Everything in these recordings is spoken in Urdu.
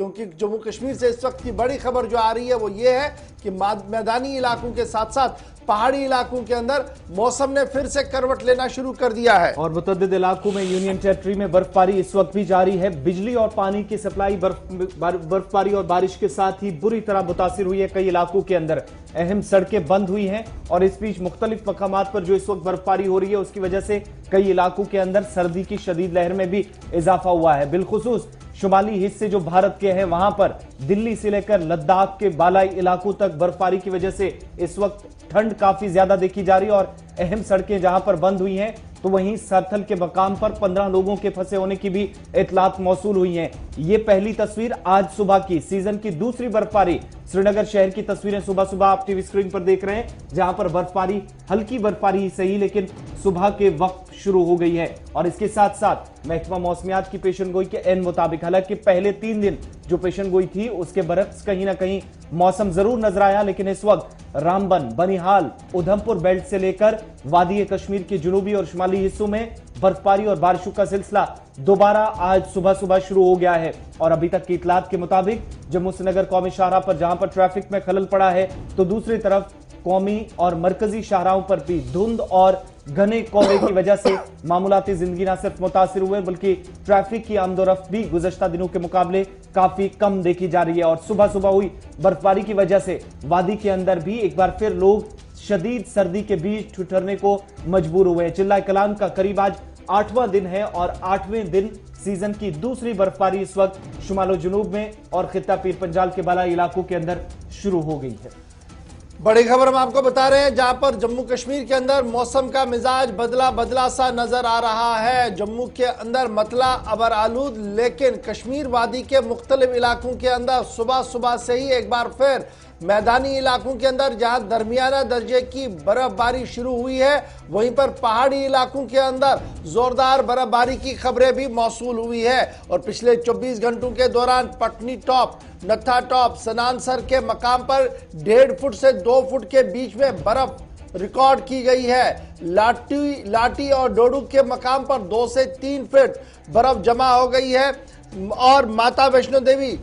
کیونکہ جموں کشمیر سے اس وقت کی بڑی خبر جو آ رہی ہے وہ یہ ہے کہ میدانی علاقوں کے ساتھ ساتھ پہاڑی علاقوں کے اندر موسم نے پھر سے کروٹ لینا شروع کر دیا ہے اور متعدد علاقوں میں یونین ٹیریٹری میں برف باری اس وقت بھی جاری ہے. بجلی اور پانی کی سپلائی برف باری اور بارش کے ساتھ ہی بری طرح متاثر ہوئی ہے. کئی علاقوں کے اندر اہم سڑکیں بند ہوئی ہیں اور اس بیچ مختلف مقامات پر جو اس وقت برف باری ہو رہی ہے اس کی وجہ سے کئی علاقوں کے اندر سردی کی شدید لہر میں بھی اضافہ ہوا ہے. بالخصوص شمالی حصے جو بھارت کے ہیں وہاں پر دلی سے لے کر لداخ کے بالائی علاقوں تک برفباری کی وجہ سے اس وقت ٹھنڈ کافی زیادہ دیکھی جا رہی ہے اور اہم سڑکیں جہاں پر بند ہوئی ہیں تو وہیں سرتھل کے مقام پر 15 لوگوں کے پھنسے ہونے کی بھی اطلاعات موصول ہوئی ہیں. یہ پہلی تصویر آج صبح کی سیزن کی دوسری برفباری سری نگر شہر کی تصویریں صبح آپ ٹی وی سکرین پر دیکھ رہے ہیں جہاں پر برفباری ہلکی برفباری ہی صحیح لیکن صبح کے وقت شروع ہو گئی ہے. اور اس کے ساتھ ساتھ محکمہ موسمیات کی پیشن گوئی کے عین مطابق حالانکہ پہلے 3 دن جو پیشن گوئی تھی اس کے برعکس کہیں نہ کہیں موسم ضرور نظر آیا لیکن اس وقت رامبن بنیہال ادھمپور بیلٹ سے لے کر وادی کشمیر کے جنوبی اور شمالی حصوں میں برفباری اور بارشوں کا سلسلہ دوبارہ آج صبح شروع ہو گیا ہے. اور ابھی تک کی اطلاعات کے مطابق جموں سے نگر قومی شاہراہ پر جہاں پر ٹریفک میں خلل پڑا ہے تو دوسری طرف قومی اور مرکزی شاہراہوں پر بھی دھند اور گھنے کہرے کی وجہ سے معمولاتی زندگی نہ صرف متاثر ہوئے بلکہ ٹریفک کی آمد و رفت بھی گزشتہ دنوں کے مقابلے کافی کم دیکھی جا رہی ہے. اور صبح ہوئی برفباری کی وجہ سے وادی کے اندر بھی ایک بار پھر لوگ شدید سردی کے بیچ ٹھٹھرنے کو مجبور ہوئے ہیں. چلہ کلان کا قریب آج 8واں دن ہے اور 8ویں دن سیزن کی دوسری برفباری اس وقت شمال و جنوب میں اور خطہ پیر پنجال کے بالائی علاقوں کے اندر شروع ہو گئی ہے. بڑی خبر ہم آپ کو بتا رہے ہیں جہاں پر جموں کشمیر کے اندر موسم کا مزاج بدلا سا نظر آ رہا ہے. جموں کے اندر مطلع ابر آلود لیکن کشمیر وادی کے مختلف علاقوں کے اندر صبح سے ہی ایک بار پھر میدانی علاقوں کے اندر جہاں درمیانہ درجے کی برف باری شروع ہوئی ہے وہیں پر پہاڑی علاقوں کے اندر زوردار برف باری کی خبریں بھی موصول ہوئی ہے. اور پچھلے 24 گھنٹوں کے دوران پٹنی ٹاپ نتھا ٹاپ سنانسر کے مقام پر 1.5 فٹ سے 2 فٹ کے بیچ میں برف ریکارڈ کی گئی ہے. لاٹی اور ڈوڈو کے مقام پر 2 سے 3 فٹ برف جمع ہو گئی ہے. اور ماتا ویشنو دیوی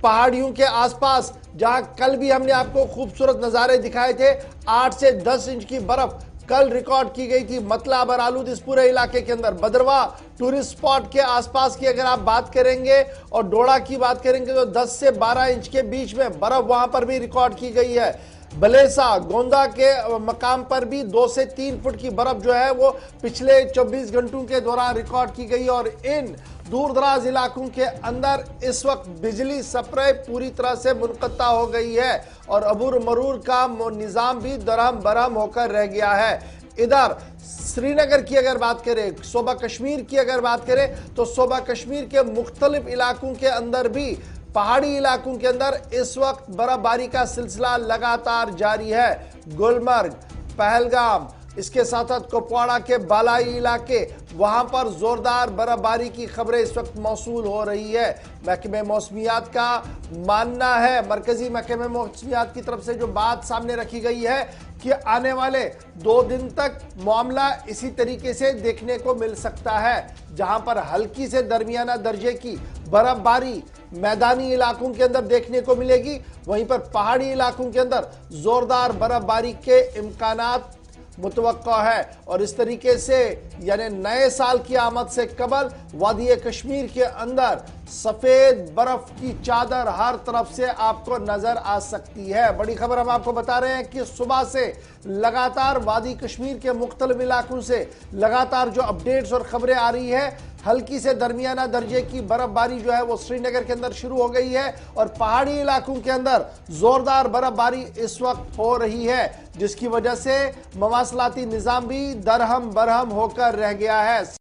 پہاڑیوں کے آس پاس جہاں کل بھی ہم نے آپ کو خوبصورت نظارے دکھائے تھے 8 سے 10 انچ کی برف کل ریکارڈ کی گئی تھی. مطلع ابر آلود اس پورے علاقے کے اندر بدروا ٹورسٹ سپاٹ کے آس پاس کی اگر آپ بات کریں گے اور ڈوڑا کی بات کریں گے تو 10 سے 12 انچ کے بیچ میں برف وہاں پر بھی ریکارڈ کی گئی ہے. بلیسا گوندا کے مقام پر بھی 2 سے 3 فٹ کی برف جو ہے وہ پچھلے 24 گھنٹوں کے دوران ریکارڈ کی گئی. اور ان دور دراز علاقوں کے اندر اس وقت بجلی سپلائی پوری طرح سے منقطع ہو گئی ہے اور عبور مرور کا نظام بھی درہم برہم ہو کر رہ گیا ہے. ادھر سری نگر کی اگر بات کریں صوبہ کشمیر کی اگر بات کریں تو صوبہ کشمیر کے مختلف علاقوں کے اندر بھی پہاڑی علاقوں کے اندر اس وقت برف باری کا سلسلہ لگاتار جاری ہے. گلمرگ پہلگام اس کے ساتھ کپواڑہ کے بالائی علاقے وہاں پر زوردار برف باری کی خبریں اس وقت موصول ہو رہی ہے. محکمہ موسمیات کا ماننا ہے مرکزی محکمہ موسمیات کی طرف سے جو بات سامنے رکھی گئی ہے کہ آنے والے 2 دن تک معاملہ اسی طریقے سے دیکھنے کو مل سکتا ہے جہاں پر ہلکی سے درمیانہ درجے کی برف باری میدانی علاقوں کے اندر دیکھنے کو ملے گی وہیں پر پہاڑی علاقوں کے اندر زوردار برف باری کے امکانات متوقع ہے. اور اس طریقے سے یعنی نئے سال کی آمد سے قبل وادی کشمیر کے اندر سفید برف کی چادر ہر طرف سے آپ کو نظر آ سکتی ہے. بڑی خبر ہم آپ کو بتا رہے ہیں کہ صبح سے لگاتار وادی کشمیر کے مختلف علاقوں سے لگاتار جو اپڈیٹس اور خبریں آ رہی ہے ہلکی سے درمیانہ درجے کی برف باری جو ہے وہ سری نگر کے اندر شروع ہو گئی ہے اور پہاڑی علاقوں کے اندر زوردار برف باری اس وقت ہو رہی ہے جس کی وجہ سے مواصلاتی نظام بھی درہم برہم ہو کر رہ گیا ہے.